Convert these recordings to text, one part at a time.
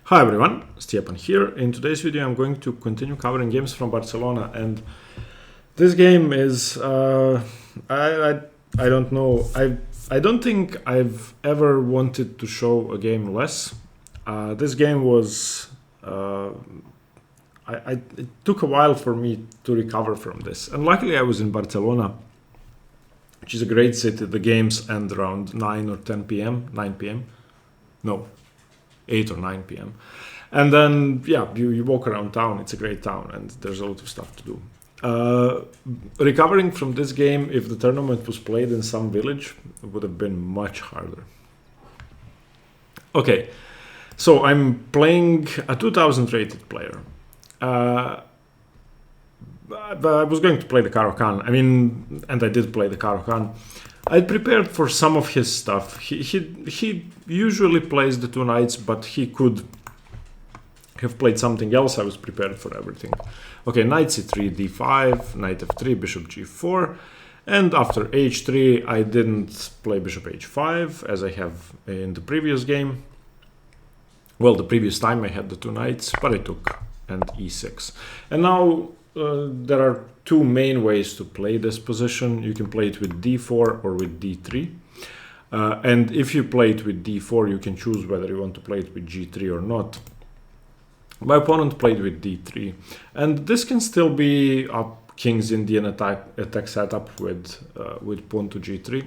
Hi everyone, Stepan here. In today's video I'm going to continue covering games from Barcelona, and this game is I don't know, I don't think I've ever wanted to show a game less. This game was it took a while for me to recover from this, and luckily I was in Barcelona, which is a great city. The games end around 9 or 10 p.m. 9 p.m. No, 8 or 9 p.m. And then, yeah, you walk around town. It's a great town, and there's a lot of stuff to do. Recovering from this game, if the tournament was played in some village, it would have been much harder. Okay, so I'm playing a 2000 rated player. I was going to play the Caro-Kann. I mean, and I did play the Caro-Kann. I prepared for some of his stuff. He usually plays the two knights, but he could have played something else. I was prepared for everything. Okay, knight c3, d5, knight f3, bishop g4, and after h3 I didn't play bishop h5 as I have in the previous game. Well, the previous time I had the two knights, but I took and e6. And now there are two main ways to play this position. You can play it with d4 or with d3. And if you play it with d4, you can choose whether you want to play it with g3 or not. My opponent played with d3. And this can still be a King's Indian attack setup with pawn to g3,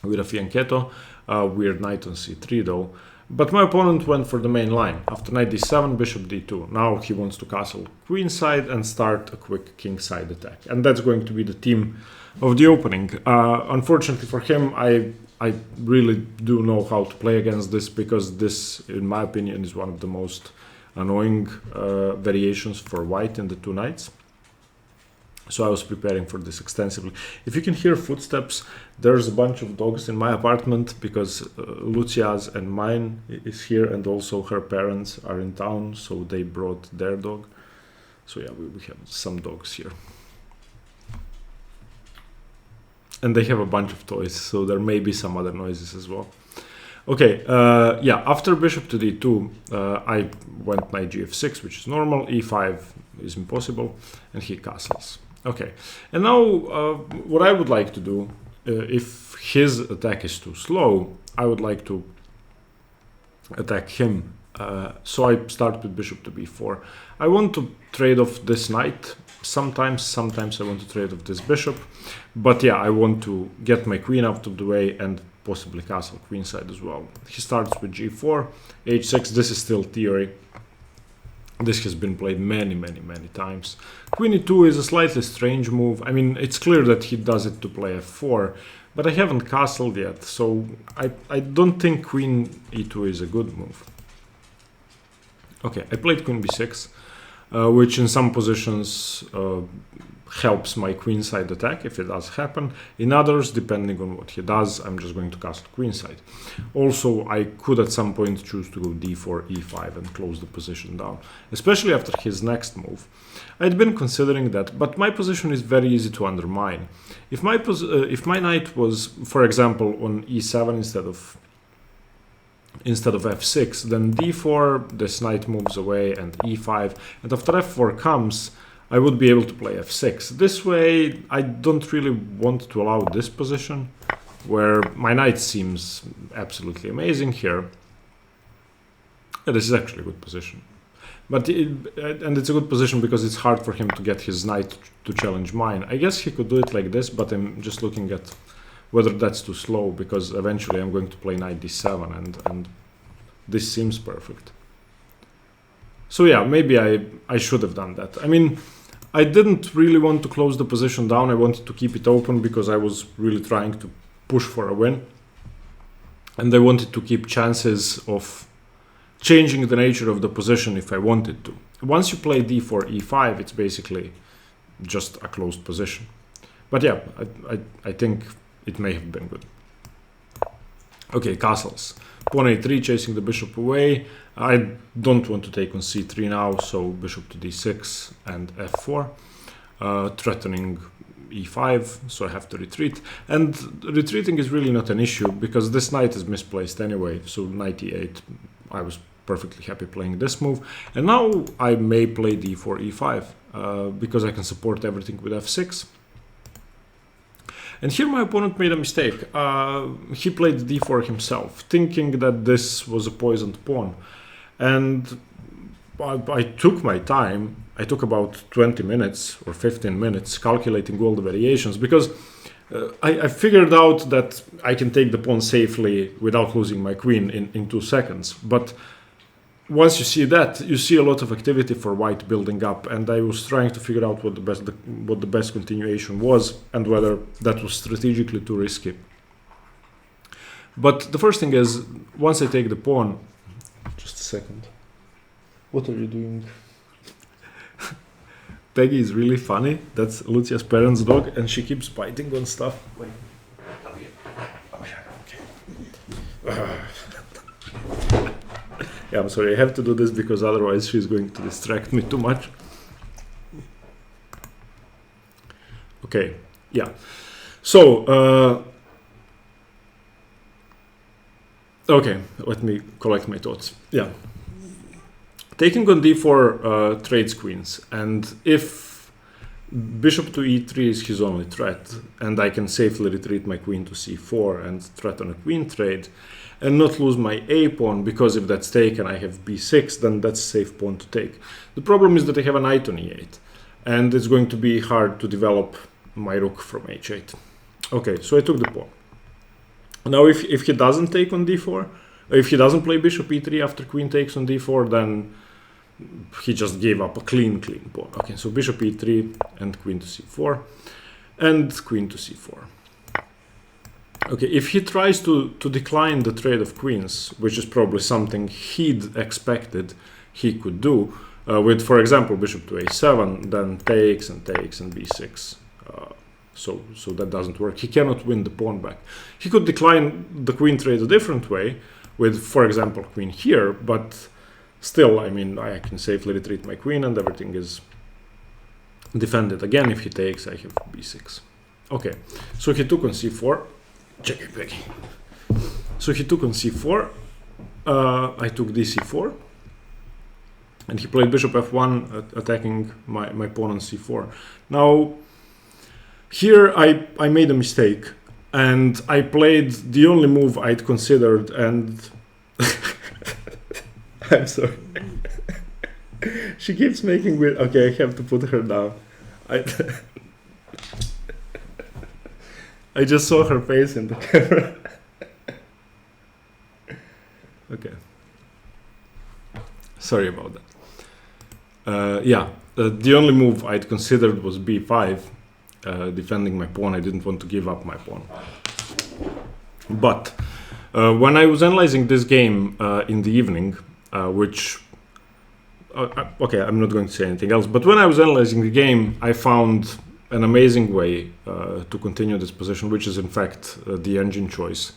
with a fianchetto, weird knight on c3 though. But my opponent went for the main line. After knight d7, bishop d2. Now he wants to castle queenside and start a quick kingside attack. And that's going to be the theme of the opening. Unfortunately for him, I really do know how to play against this, because this, in my opinion, is one of the most annoying variations for white in the two knights. So I was preparing for this extensively. If you can hear footsteps, there's a bunch of dogs in my apartment because Lucia's and mine is here, and also her parents are in town, so they brought their dog. So yeah, we have some dogs here. And they have a bunch of toys, so there may be some other noises as well. Okay, yeah, after bishop to d2, I went knight gf6, which is normal, e5 is impossible, and he castles. Okay, and now what I would like to do, if his attack is too slow, I would like to attack him. So I start with bishop to b4. I want to trade off this knight. Sometimes I want to trade off this bishop. But yeah, I want to get my queen out of the way and possibly castle queenside as well. He starts with g4, h6. This is still theory. This has been played many times. Queen e2 is a slightly strange move. I mean, it's clear that he does it to play f4, but I haven't castled yet, so I don't think queen e2 is a good move. Okay, I played queen b6, which in some positions helps my queenside attack if it does happen. In others, depending on what he does, I'm just going to castle queenside. Also, I could at some point choose to go d4, e5 and close the position down, especially after his next move. I'd been considering that, but my position is very easy to undermine. If my knight was, for example, on e7 instead of f6, then d4, this knight moves away, and e5, and after f4 comes, I would be able to play f6. This way, I don't really want to allow this position, where my knight seems absolutely amazing here. Yeah, this is actually a good position. But and it's a good position because it's hard for him to get his knight to challenge mine. I guess he could do it like this, but I'm just looking at whether that's too slow, because eventually I'm going to play knight d7, and this seems perfect. So yeah, maybe I should have done that. I mean, I didn't really want to close the position down. I wanted to keep it open because I was really trying to push for a win. And I wanted to keep chances of changing the nature of the position if I wanted to. Once you play d4, e5, it's basically just a closed position. But yeah, I think it may have been good. Okay, castles. Pawn a3, chasing the bishop away. I don't want to take on c3 now, so bishop to d6 and f4, threatening e5, so I have to retreat. And retreating is really not an issue because this knight is misplaced anyway, so knight e8, I was perfectly happy playing this move. And now I may play d4, e5, because I can support everything with f6. And here my opponent made a mistake. He played d4 himself, thinking that this was a poisoned pawn. And I took my time. I took about 20 minutes or 15 minutes calculating all the variations, because I figured out that I can take the pawn safely without losing my queen in 2 seconds. But once you see that, you see a lot of activity for white building up, and I was trying to figure out what the best continuation was and whether that was strategically too risky. But the first thing is, once I take the pawn, just a second. What are you doing? Peggy is really funny. That's Lucia's parents' dog, and she keeps biting on stuff. Wait. Oh, yeah. Oh, yeah. Okay. Yeah, I'm sorry. I have to do this because otherwise she's going to distract me too much. Okay. Yeah. So, okay. Let me collect my thoughts. Yeah. Taking on d4 trades queens, and if bishop to e3 is his only threat, and I can safely retreat my queen to c4 and threaten a queen trade, and not lose my a pawn, because if that's taken I have b6, then that's a safe pawn to take. The problem is that I have a knight on e8, and it's going to be hard to develop my rook from h8. Okay, so I took the pawn. Now if he doesn't take on d4, if he doesn't play bishop e3 after queen takes on d4, then he just gave up a clean pawn. Okay, so bishop e3 and queen to c4 and queen to c4. Okay, if he tries to decline the trade of queens, which is probably something he'd expected he could do, with, for example, bishop to a7, then takes and b6. So that doesn't work. He cannot win the pawn back. He could decline the queen trade a different way, with, for example, queen here, but still, I mean, I can safely retreat my queen and everything is defended. Again, if he takes, I have b6. Okay, so he took on c4. Check it, Becky. So he took on c4. I took dc4. And he played bishop f1, attacking my pawn on c4. Now, here I made a mistake. And I played the only move I'd considered, and I'm sorry. She keeps making weird. Okay, I have to put her down. I just saw her face in the camera. Okay. Sorry about that. Yeah, the only move I'd considered was b5. Defending my pawn. I didn't want to give up my pawn. But when I was analyzing this game in the evening, which okay, I'm not going to say anything else, but when I was analyzing the game, I found an amazing way to continue this position, which is in fact the engine choice,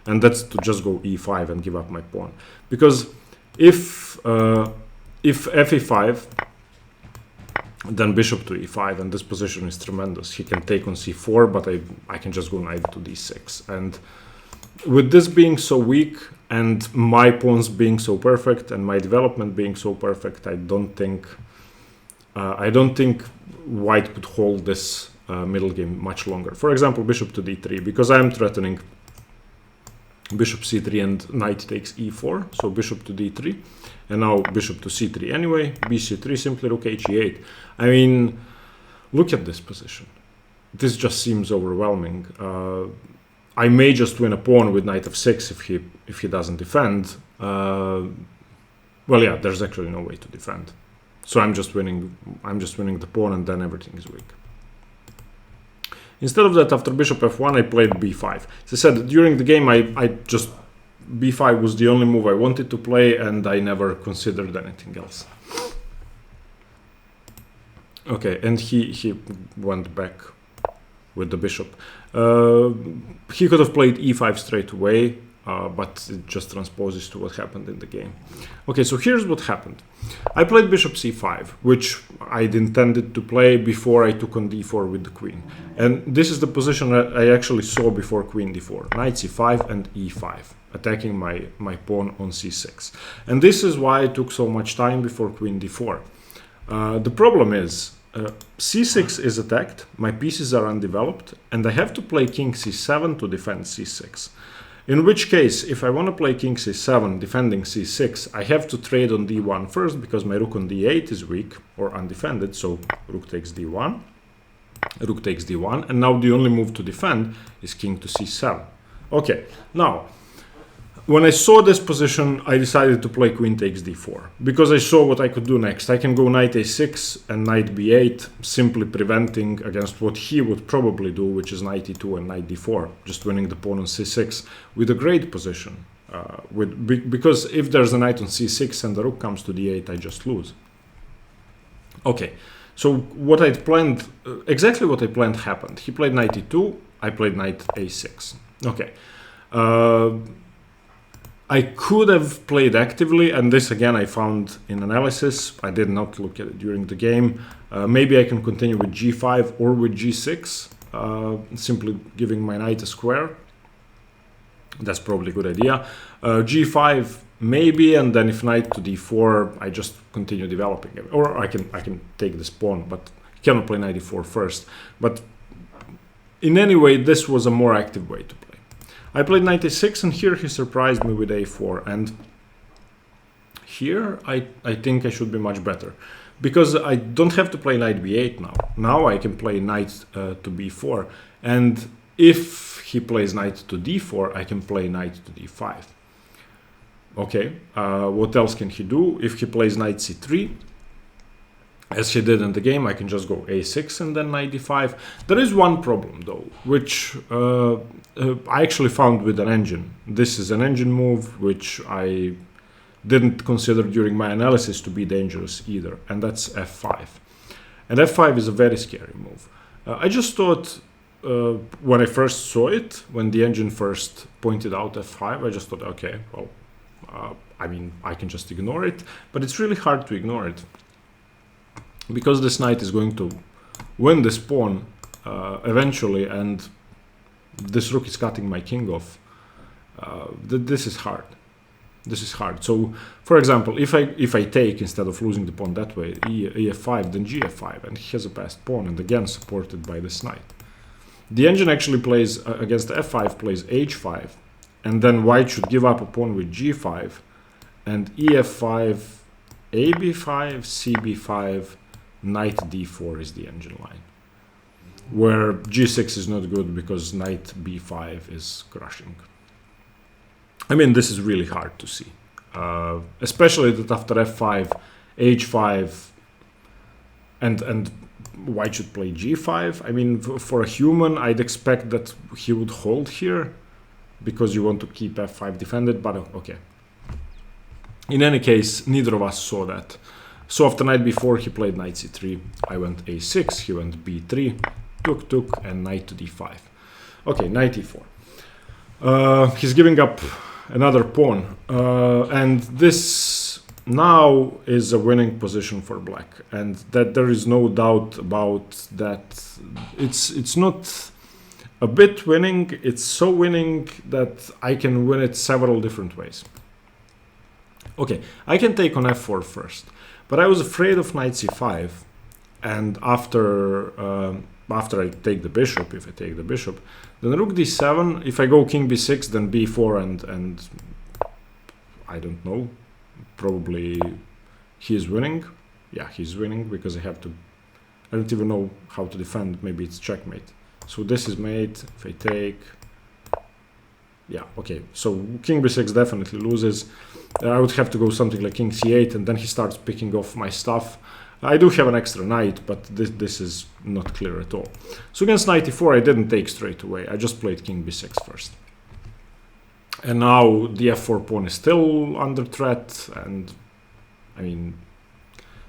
and that's to just go e5 and give up my pawn. Because if f5, then bishop to e5, and this position is tremendous. He can take on c4, but I can just go knight to d6. And with this being so weak, and my pawns being so perfect, and my development being so perfect, I don't think white could hold this middle game much longer. For example, bishop to d3, because I'm threatening bishop c3 and knight takes e4, so bishop to d3, and now bishop to c3 anyway, bc3, simply rook he8. I mean, look at this position. This just seems overwhelming. I may just win a pawn with knight f6 if he doesn't defend. Well, yeah, there's actually no way to defend. So I'm just winning the pawn, and then everything is weak. Instead of that, after bishop f1, I played b5. As I said, during the game, I just b5 was the only move I wanted to play, and I never considered anything else. Okay, and he went back with the bishop. He could have played e5 straight away, but it just transposes to what happened in the game. Okay, so here's what happened. I played bishop c5, which I'd intended to play before I took on d4 with the queen. And this is the position that I actually saw before queen d4. Knight c5 and e5. attacking my pawn on c6. And this is why it took so much time before queen d4. The problem is c6 is attacked, my pieces are undeveloped, and I have to play king c7 to defend c6. In which case, if I want to play king c7 defending c6, I have to trade on d1 first because my rook on d8 is weak or undefended, so rook takes d1, rook takes d1, and now the only move to defend is king to c7. Okay, now, when I saw this position, I decided to play queen takes d4, because I saw what I could do next. I can go knight a6 and knight b8, simply preventing against what he would probably do, which is knight e2 and knight d4, just winning the pawn on c6 with a great position. Because if there's a knight on c6 and the rook comes to d8, I just lose. Okay, so what I'd planned, exactly what I planned happened. He played knight e2, I played knight a6. Okay. I could have played actively, and this again I found in analysis. I did not look at it during the game. Maybe I can continue with g5 or with g6, simply giving my knight a square. That's probably a good idea. G5 maybe, and then if knight to d4, I just continue developing it. Or I can take this pawn, but I cannot play knight e4 first. But in any way, this was a more active way to play. I played knight a6, and here he surprised me with a4, and here I think I should be much better, because I don't have to play knight b8 now. Now I can play knight to b4, and if he plays knight to d4, I can play knight to d5. Okay, what else can he do? If he plays knight c3, as he did in the game, I can just go a6 and then knight d5. There is one problem though, which I actually found with an engine. This is an engine move which I didn't consider during my analysis to be dangerous either, and that's f5. And f5 is a very scary move. I just thought, when I first saw it, when the engine first pointed out f5, I just thought, okay, well, I mean, I can just ignore it, but it's really hard to ignore it, because this knight is going to win this pawn eventually, and this rook is cutting my king off. This is hard. This is hard. So, for example, if I take, instead of losing the pawn that way, ef5, then gf5, and he has a passed pawn, and again supported by this knight. The engine actually plays, against f5, plays h5, and then white should give up a pawn with g5, and ef5, ab5, cb5, knight d4 is the engine line, where g6 is not good because knight b5 is crushing. I mean, this is really hard to see, especially that after f5, h5, and white should play g5. I mean, for a human, I'd expect that he would hold here, because you want to keep f5 defended, but okay. In any case, neither of us saw that. So after knight b4, he played knight c3. I went a6, he went b3, took, and knight to d5. Okay, knight e4. He's giving up another pawn, and this now is a winning position for black, and that there is no doubt about that. It's not a bit winning, it's so winning that I can win it several different ways. Okay, I can take on f4 first. But I was afraid of knight c5, and after I take the bishop, if I take the bishop, then rook d7, if I go king b6, then b4, and I don't know, probably he is winning. Yeah, he's winning, because I don't even know how to defend, maybe it's checkmate. So this is mate, if I take, yeah, okay, so king b6 definitely loses. I would have to go something like king c8, and then he starts picking off my stuff. I do have an extra knight, but this is not clear at all. So against knight e4, I didn't take straight away. I just played king b6 first. And now the f4 pawn is still under threat, and I mean,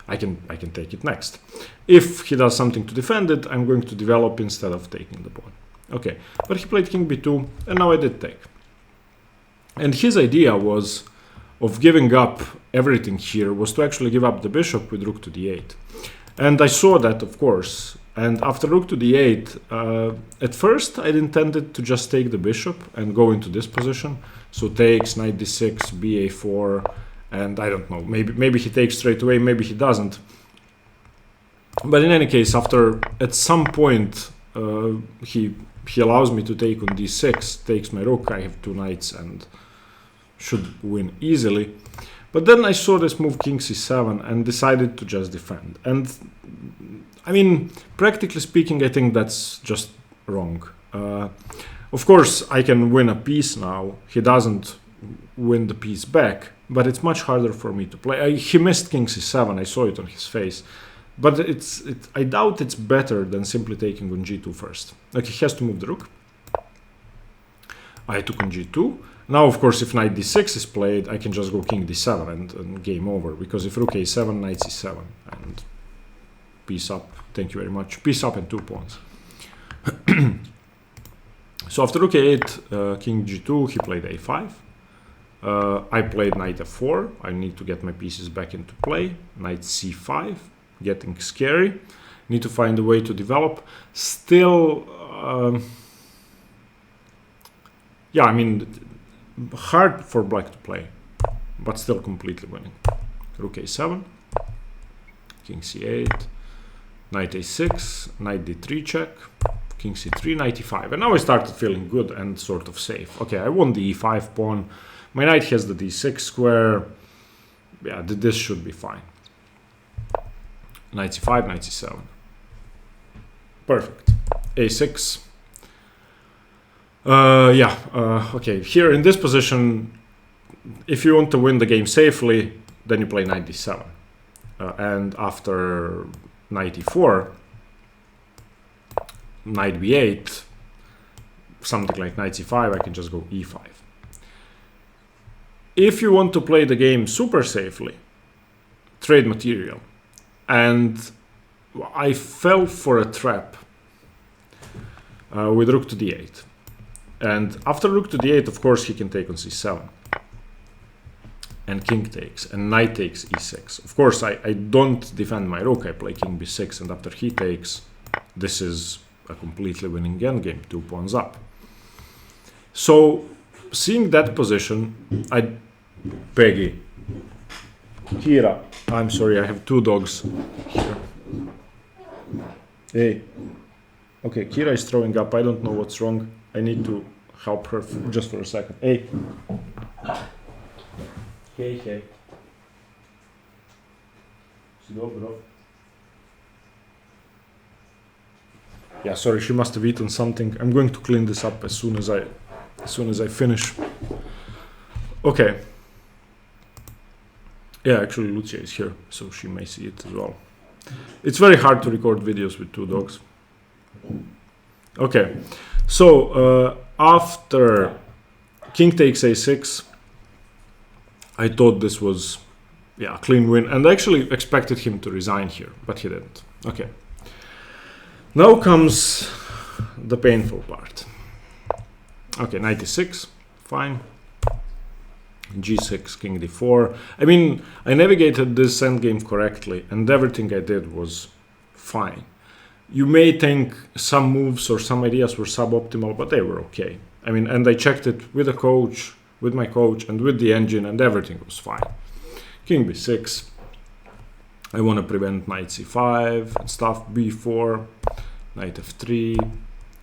I can take it next. If he does something to defend it, I'm going to develop instead of taking the pawn. Okay, but he played king b2, and now I did take. And his idea was of giving up everything here was to actually give up the bishop with rook to d8. And I saw that, of course, and after rook to d8, at first I intended to just take the bishop and go into this position, So takes, knight d6, ba4, and I don't know, maybe he takes straight away, maybe he doesn't. But in any case, at some point he allows me to take on d6, takes my rook, I have 2 knights and should win easily. But then I saw this move king c7 and decided to just defend. And I mean, practically speaking, I think that's just wrong. Of course, I can win a piece now. He doesn't win the piece back, but it's much harder for me to play. He missed king c7, I saw it on his face. But I doubt it's better than simply taking on g2 first. Like, he has to move the rook. I took on g2. Now, of course, if knight d6 is played, I can just go king d7 and game over. Because if rook a7, knight c7, and piece up. Thank you very much. Piece up and 2 pawns. So after rook a8, king g2, he played a5. I played knight f4. I need to get my pieces back into play. Knight c5, getting scary. Need to find a way to develop. Still, yeah, I mean, hard for black to play, but still completely winning. Rook a7, king c8, knight a6, knight d3 check, king c3, knight e5. And now I started feeling good and sort of safe. Okay, I won the e5 pawn. My knight has the d6 square. Yeah, this should be fine. Knight c5, knight c7. Perfect. a6. Okay, here in this position, if you want to win the game safely, then you play knight d7. And after knight e4, knight b8, something like knight c5, I can just go e5. If you want to play the game super safely, trade material. And I fell for a trap with rook to d8. And after rook to d8, of course, he can take on c7. And king takes, and knight takes e6. Of course, I don't defend my rook, I play king b6, and after he takes, this is a completely winning endgame, 2 pawns up. So, seeing that position, Peggy, Kira, I'm sorry, I have 2 dogs here. Hey. Okay, Kira is throwing up, I don't know what's wrong. I need to help her just for a second. Hey. Hey. Yeah, sorry, she must have eaten something. I'm going to clean this up as soon as I finish. Okay. Yeah, actually Lucia is here, so she may see it as well. It's very hard to record videos with 2 dogs. Okay, so after king takes a6, I thought this was, yeah, a clean win, and I actually expected him to resign here, but he didn't. Okay, now comes the painful part. Okay, knight e6, fine. g6, king d4. I mean, I navigated this endgame correctly, and everything I did was fine. You may think some moves or some ideas were suboptimal, but they were okay. I mean, and I checked it with a coach, with my coach, and with the engine, and everything was fine. King b6. I want to prevent knight c5 and stuff. b4, knight f3,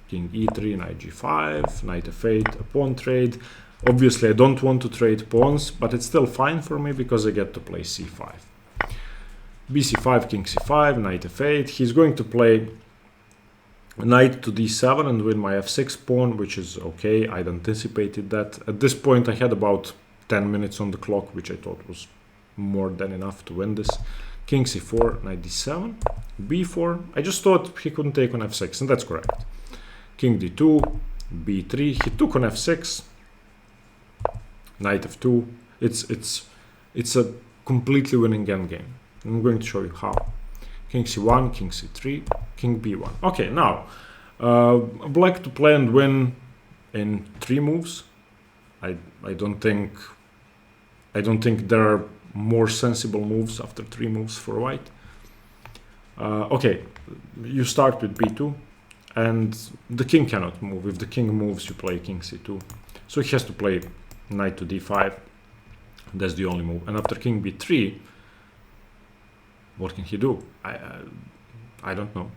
king e3, knight g5, knight f8, a pawn trade. Obviously, I don't want to trade pawns, but it's still fine for me because I get to play c5. bc5, king c5, knight f8. He's going to play knight to d7 and win my f6 pawn, which is okay. I'd anticipated that. At this point, I had about 10 minutes on the clock, which I thought was more than enough to win this. King c4, knight d7, b4. I just thought he couldn't take on f6, and that's correct. King d2, b3. He took on f6. Knight f2. It's a completely winning endgame. I'm going to show you how. King c1, king c3, king b1. Okay, now black to play and win in 3 moves. I don't think there are more sensible moves after 3 moves for white. Okay, you start with b2, and the king cannot move. If the king moves, you play king c2. So he has to play knight to d5. That's the only move. And after king b3, what can he do? I don't know.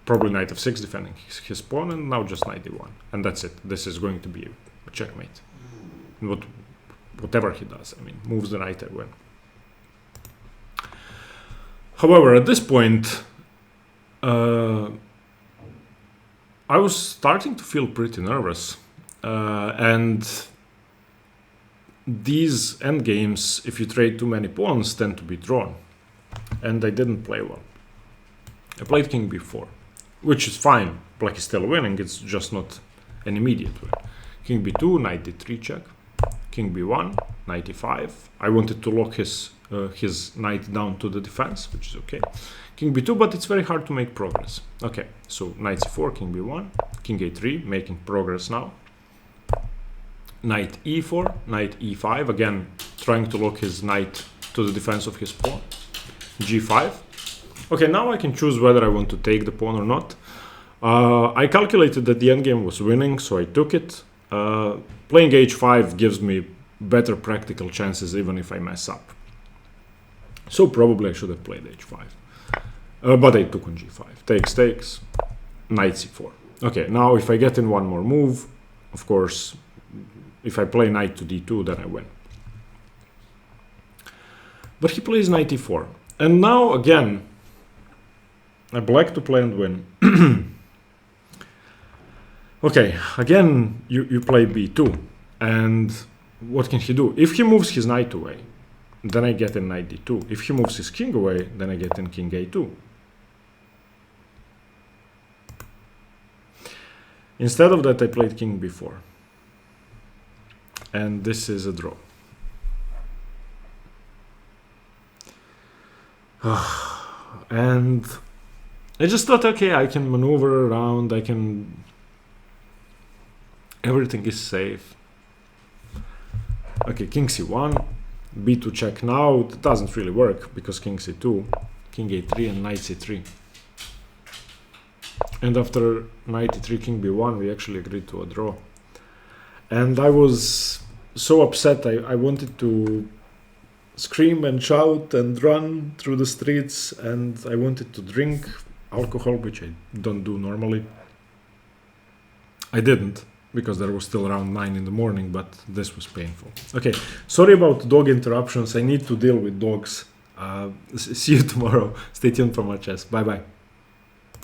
Probably knight f6 defending his pawn, and now just knight d1. And that's it. This is going to be a checkmate. Whatever he does, I mean, moves the knight, I win. However, at this point, I was starting to feel pretty nervous. And these endgames, if you trade too many pawns, tend to be drawn. And I didn't play well. I played king b4, which is fine. Black is still winning, it's just not an immediate win. King b2, knight d3 check. King b1, knight e5. I wanted to lock his knight down to the defense, which is okay. King b2, but it's very hard to make progress. Okay, so knight c4, king b1, king a3, making progress now. Knight e4, knight e5, again trying to lock his knight to the defense of his pawn. g5. Okay, now I can choose whether I want to take the pawn or not. I calculated that the endgame was winning, so I took it. Playing h5 gives me better practical chances even if I mess up. So probably I should have played h5. But I took on g5. Takes, knight c4. Okay, now if I get in one more move, of course, if I play knight to d2, then I win. But he plays knight e4. And now, again, I'd like to play and win. Okay, again, you play b2. And what can he do? If he moves his knight away, then I get in knight d2. If he moves his king away, then I get in king a2. Instead of that, I played king b4. And this is a draw. And I just thought, okay, I can maneuver around, everything is safe. Okay, king c1, b2 check now. It doesn't really work because king c2, king a3 and knight c3. And after knight e3, king b1, we actually agreed to a draw. And I was so upset, I wanted to scream and shout and run through the streets, and I wanted to drink alcohol, which I don't do normally. I didn't, because there was still around 9 in the morning, but this was painful. Okay, sorry about dog interruptions. I need to deal with dogs. See you tomorrow. Stay tuned for more chess. Bye bye.